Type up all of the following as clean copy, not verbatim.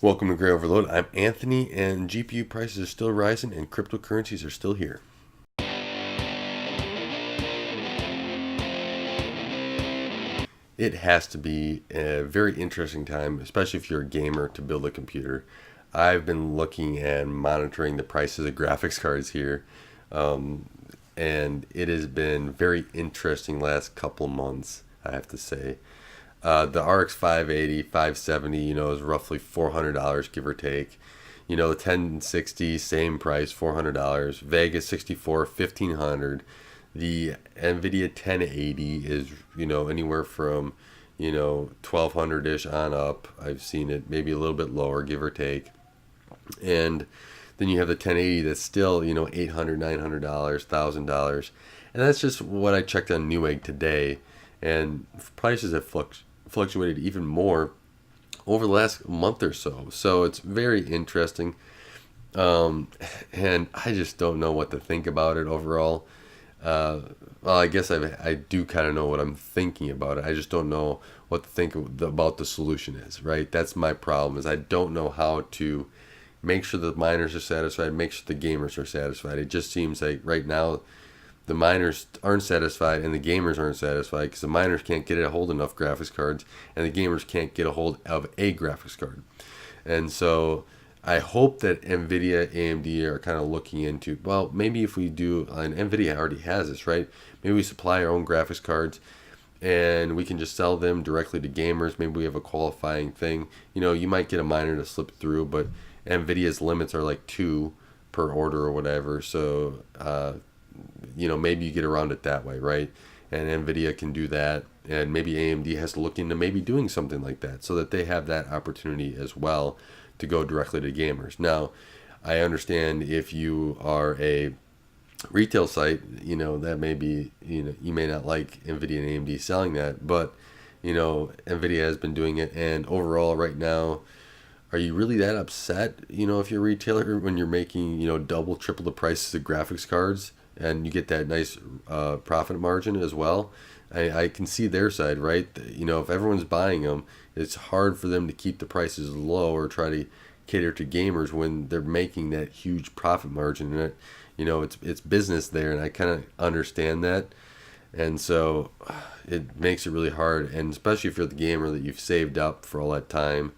Welcome to Graya Overload. I'm Anthony, and GPU prices are still rising, and cryptocurrencies are still here. It has to be a very interesting time, especially if you're a gamer, to build a computer. I've been looking and monitoring the prices of graphics cards here, um, and it has been very interesting last couple months, I have to say. The RX 580, 570, is roughly $400, give or take. The 1060, same price, $400. Vegas 64, 1500. The NVIDIA 1080 is, anywhere from, 1200 ish on up. I've seen it maybe a little bit lower, give or take. And then you have the 1080 that's still, $800, $900, $1,000. And that's just what I checked on Newegg today. And prices have fluctuated even more over the last month or so. So it's very interesting. And I just don't know what to think about it overall. Well, I guess I do kind of know what I'm thinking about it. I just don't know what to think about the solution is, right? That's my problem, is I don't know how to make sure the miners are satisfied, make sure the gamers are satisfied. It just seems like right now the miners aren't satisfied and the gamers aren't satisfied because the miners can't get a hold of enough graphics cards and the gamers can't get a hold of a graphics card. And so I hope that NVIDIA, AMD are kind of looking into, well, maybe if we do, and NVIDIA already has this, right? Maybe we supply our own graphics cards and we can just sell them directly to gamers. Maybe we have a qualifying thing. You might get a miner to slip through, but NVIDIA's limits are like 2 per order or whatever. So, maybe you get around it that way, right? And NVIDIA can do that. And maybe AMD has to look into maybe doing something like that so that they have that opportunity as well to go directly to gamers. Now, I understand if you are a retail site, that may be, you may not like NVIDIA and AMD selling that, but, NVIDIA has been doing it. And overall right now, are you really that upset, if you're a retailer when you're making, double, triple the prices of graphics cards and you get that nice profit margin as well? I can see their side, right? If everyone's buying them, it's hard for them to keep the prices low or try to cater to gamers when they're making that huge profit margin. And it's business there, and I kind of understand that. And so it makes it really hard, and especially if you're the gamer that you've saved up for all that time,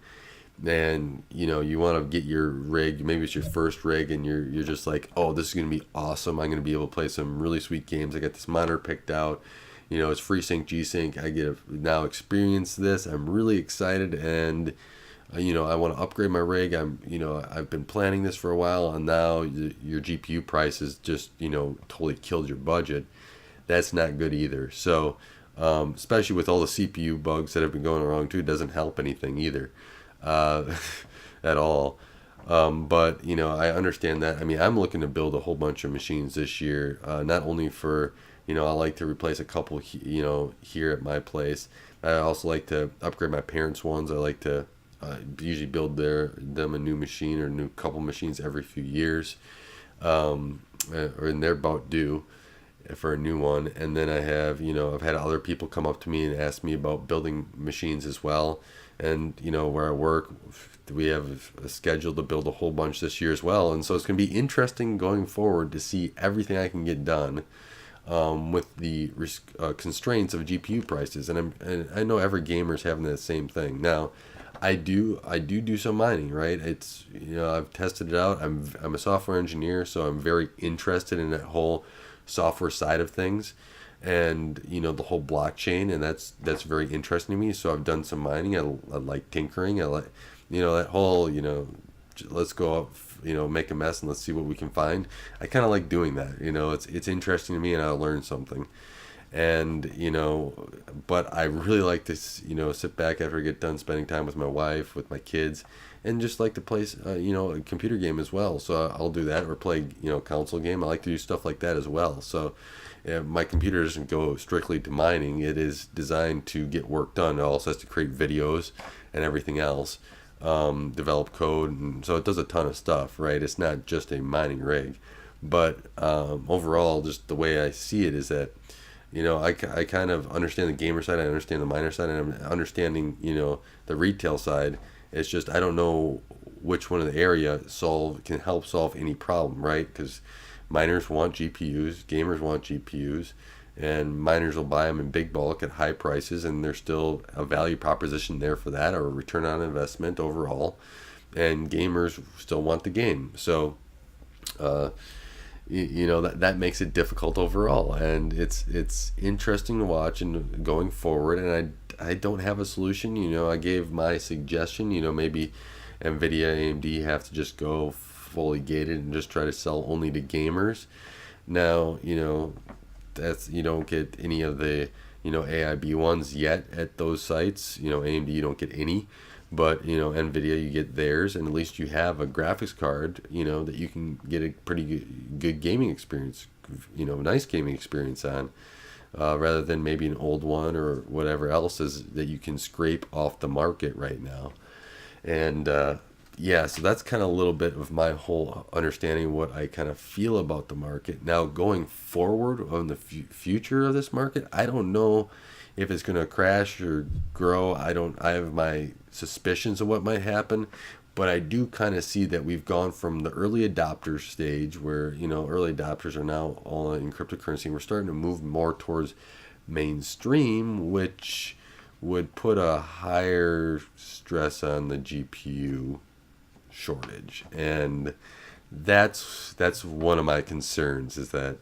and you want to get your rig, maybe it's your first rig, and you're just like, oh, this is going to be awesome. I'm going to be able to play some really sweet games. I got this monitor picked out. It's FreeSync, G-Sync. I get to now experience this. I'm really excited, and I want to upgrade my rig. I've been planning this for a while, and now your GPU prices just totally killed your budget. That's not good either. So especially with all the CPU bugs that have been going around too, it doesn't help anything either. At all. But I understand that. I mean, I'm looking to build a whole bunch of machines this year, not only for, I like to replace a couple, here at my place. I also like to upgrade my parents' ones. I like to usually build them a new machine or a new couple machines every few years, and they're about due for a new one. And then I have, I've had other people come up to me and ask me about building machines as well. And, where I work, we have a schedule to build a whole bunch this year as well. And so it's going to be interesting going forward to see everything I can get done with the constraints of GPU prices. And I know every gamer is having that same thing. Now, I do some mining, right? It's, I've tested it out. I'm a software engineer, so I'm very interested in that whole software side of things. And the whole blockchain, and that's very interesting to me. So I've done some mining. I like tinkering. I like that whole let's go up, make a mess and let's see what we can find. I kind of like doing that. It's interesting to me, and I learn something. And but I really like to sit back after I get done spending time with my wife, with my kids, and just like to play a computer game as well. So I'll do that, or play console game. I like to do stuff like that as well. So my computer doesn't go strictly to mining. It is designed to get work done. It also has to create videos and everything else, develop code, and so it does a ton of stuff, right? It's not just a mining rig. But overall, just the way I see it is that I kind of understand the gamer side, I understand the miner side, and I'm understanding the retail side. It's just I don't know which one in the area can help solve any problem, right? Because miners want GPUs, gamers want GPUs, and miners will buy them in big bulk at high prices, and there's still a value proposition there for that, or a return on investment overall, and gamers still want the game. So that makes it difficult overall, and it's interesting to watch and going forward. And I don't have a solution. I gave my suggestion. Maybe Nvidia, AMD have to just go fully gated and just try to sell only to gamers. Now, that's you don't get any of the AIB ones yet at those sites. AMD you don't get any, but Nvidia you get theirs, and at least you have a graphics card that you can get a pretty good gaming experience, nice gaming experience on, rather than maybe an old one or whatever else is that you can scrape off the market right now. And yeah, so that's kind of a little bit of my whole understanding of what I kind of feel about the market. Now, going forward on the future of this market, I don't know if it's going to crash or grow. I have my suspicions of what might happen, but I do kind of see that we've gone from the early adopter stage where, early adopters are now all in cryptocurrency, and we're starting to move more towards mainstream, which would put a higher stress on the GPU shortage. And that's one of my concerns, is that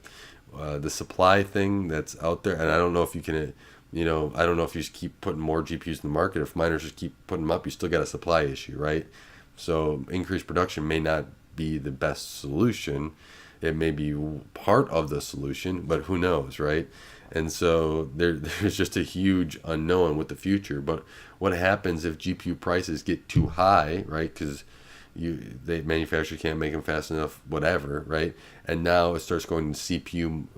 the supply thing that's out there, and I don't know if you can, I don't know if you just keep putting more GPUs in the market. If miners just keep putting them up, you still got a supply issue, right? So increased production may not be the best solution. It may be part of the solution, but who knows, right? And so there's just a huge unknown with the future. But what happens if GPU prices get too high, right? Because the manufacturer can't make them fast enough, whatever, right? And now it starts going to CPU.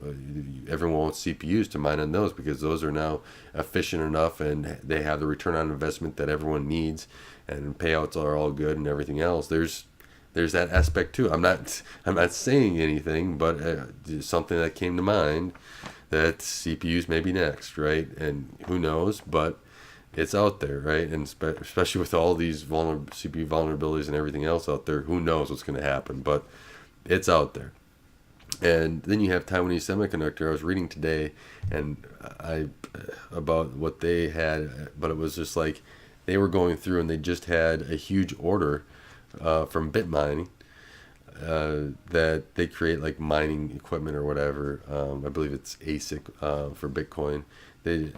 Everyone wants CPUs to mine on those because those are now efficient enough, and they have the return on investment that everyone needs, and payouts are all good and everything else. There's that aspect too. I'm not saying anything, but something that came to mind, that CPUs may be next, right? And who knows, but it's out there, right? And especially with all these CPU vulnerabilities and everything else out there, who knows what's going to happen, but it's out there. And then you have Taiwanese Semiconductor. I was reading today, and about what they had, but it was just like they were going through, and they just had a huge order from Bitmining, that they create like mining equipment or whatever. I believe it's ASIC for Bitcoin. They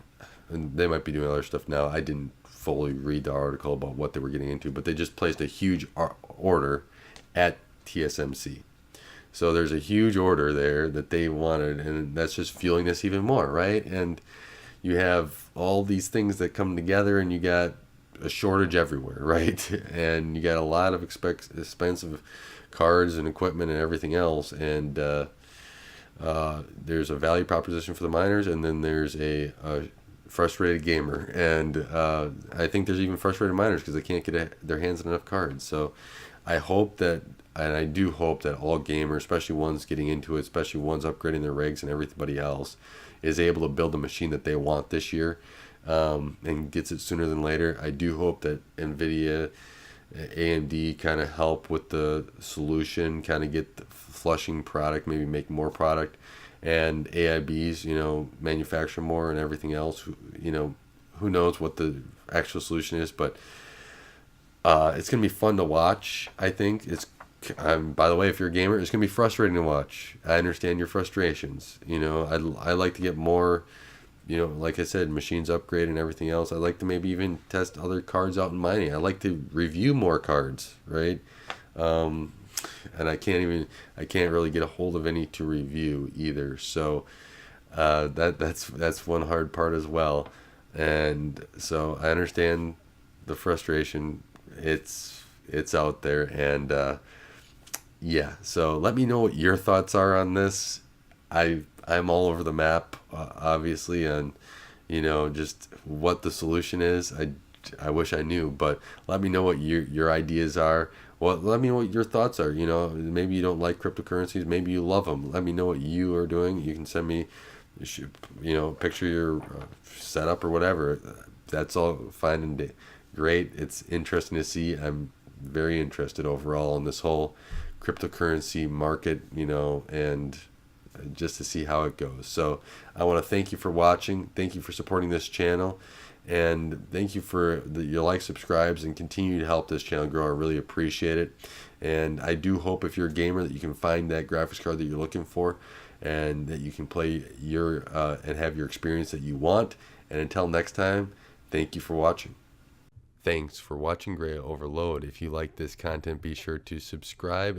might be doing other stuff now. I didn't fully read the article about what they were getting into, but they just placed a huge order at TSMC. So there's a huge order there that they wanted, and that's just fueling this even more, right? And you have all these things that come together, and you got a shortage everywhere, right? And you got a lot of expensive cards and equipment and everything else, and there's a value proposition for the miners, and then there's a frustrated gamer, and I think there's even frustrated miners because they can't get their hands on enough cards. So I hope that, and I do hope that all gamers, especially ones getting into it, especially ones upgrading their rigs and everybody else, is able to build the machine that they want this year, and gets it sooner than later. I do hope that Nvidia, AMD kind of help with the solution, kind of get the flushing product, maybe make more product, and AIBs, manufacture more and everything else. Who knows what the actual solution is, but it's gonna be fun to watch. I think by the way, if you're a gamer, it's gonna be frustrating to watch. I understand your frustrations. I like to get more. Like I said, machines upgrade and everything else. I like to maybe even test other cards out in mining. I like to review more cards, right? And I can't really get a hold of any to review either. So that's one hard part as well. And so I understand the frustration. It's out there, and yeah. So let me know what your thoughts are on this. I'm all over the map, obviously, on just what the solution is. I wish I knew, but let me know what your ideas are. Well, let me know what your thoughts are. Maybe you don't like cryptocurrencies, maybe you love them. Let me know what you are doing. You can send me, picture your setup or whatever. That's all fine and great. It's interesting to see. I'm very interested overall in this whole cryptocurrency market, and just to see how it goes. So I want to thank you for watching. Thank you for supporting this channel. And thank you for your likes, subscribes, and continue to help this channel grow. I really appreciate it. And I do hope if you're a gamer that you can find that graphics card that you're looking for, and that you can play and have your experience that you want. And until next time, thank you for watching. Thanks for watching Graya Overload. If you like this content, be sure to subscribe.